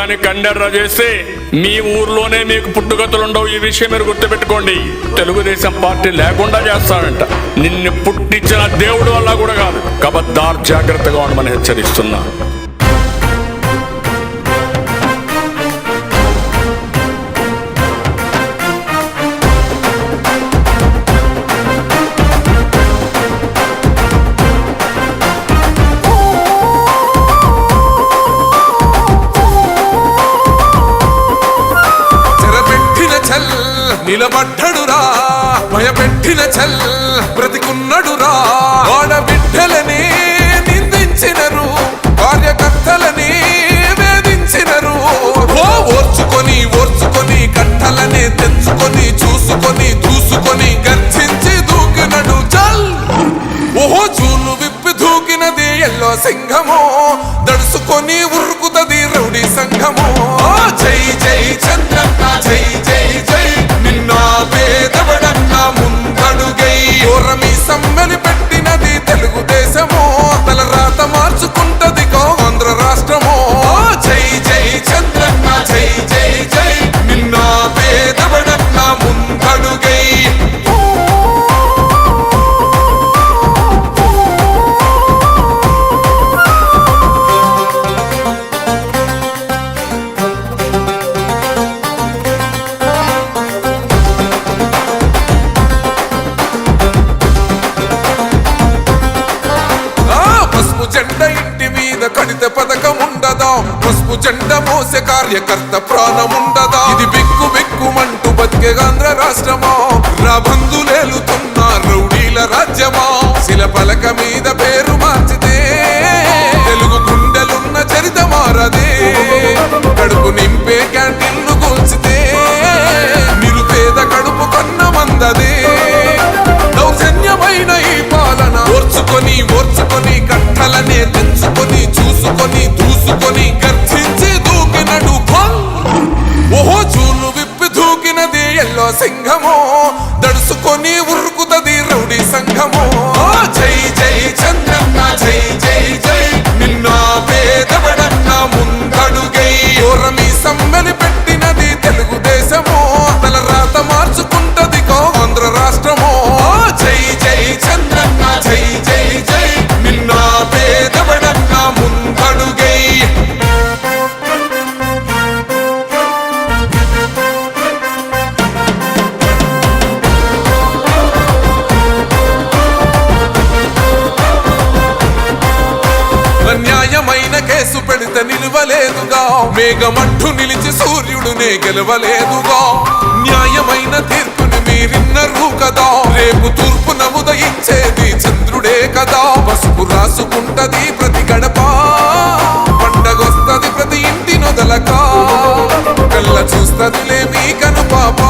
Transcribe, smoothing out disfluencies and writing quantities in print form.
కండెర్ర చేస్తే మీ ఊర్లోనే మీకు పుట్టుగతులుండవు. ఈ విషయం మీరు గుర్తుపెట్టుకోండి. తెలుగుదేశం పార్టీ లేకుండా చేస్తాడంట. నిన్ను పుట్టించిన దేవుడు వల్ల కూడా కాదు. కబద్దార్, జాగ్రత్తగా ఉండమని హెచ్చరిస్తున్నా. నిలబడ్డడురా భయపెట్టిన చల్ బ్రతికున్నడురా. ఆడబిడ్డలని నిందించినరు, కార్యకర్తలని వేధించినరు. ఓర్చుకొని ఓర్చుకొని కట్టలనే తెంచుకొని చూసుకొని దూసుకొని గర్జించి దూకినడు చల్. ఓహో చూలు విప్పి దూకినది ఎల్లో సింహము, దడుసుకొని ఉరుకుతది రౌడీ సంఘము. జై జై చంద్రన్న జై జై జై, నిన్న పేదవడన్న ముందడుగై. ఓరమి సమ్మెని పెట్టినది తెలుగుదేశము, తల రాత మార్చుకుంటది ఆంధ్ర రాష్ట్రము. జై జై చంద్రన్న జై జై జై, నిన్న పేదవడన్న ముందడుగై. జెండ ఇంటి మీద కడితే పథకం ఉండదా, పసుపు జెండ మోసే కార్యకర్త ప్రాణం ఉండదా. ఇది బిక్కు బిక్కుమంటూ బతికే ఆంధ్ర రాష్ట్రమా, రాబందులేలుతున్న రౌడీల రాజ్యమా. శిలపలక మీద పేరు మార్చితే తెలుగు గుండెలున్న చరిత మారదే. కడుపు నింపే క్యాంటీన్లు కూల్చితే నిరుపేద కడుపు కన్న మందదే. దౌర్జన్యమైన ఈ పాలన ఓర్చుకొని ఓర్చుకొని కట్టలనే తెంచుకొని చూసుకొని దూసుకొని గర్జించి దూకినడు. ఓహో చూలు విప్పి దూకినది ఎల్లో సింహము, దడుసుకొని ఉరుకుతది రౌడీ సంఘము. జై జై చంద్రన్న జై జై జై, నిన్న పేదవడన్న ముందడుగై. ఓరమి సమ్మెని పెట్టినది తెలుగుదేశము, తల రాత మార్చుకుంటది ఆంధ్ర రాష్ట్రము. జై జై చంద్రన్న జై జై జై, నిన్న పేదవడన్న ముందడుగై. అన్యాయమైన కేసు పెడితే నిలవలేదుగా, మేఘమట్టు నిలిచి సూర్యుడునే గెలవలేదుగా. న్యాయమైన తీర్పుని మీరిన్నరు కదా, రేపు తూర్పున ఉదయించేది చంద్రుడే కదా. పసుపు రాసుకుంటది ప్రతి గడప, పండగొస్తది ప్రతి ఇంటి నొదలక. కళ్ళ చూస్తదిలే మీ కను పాప.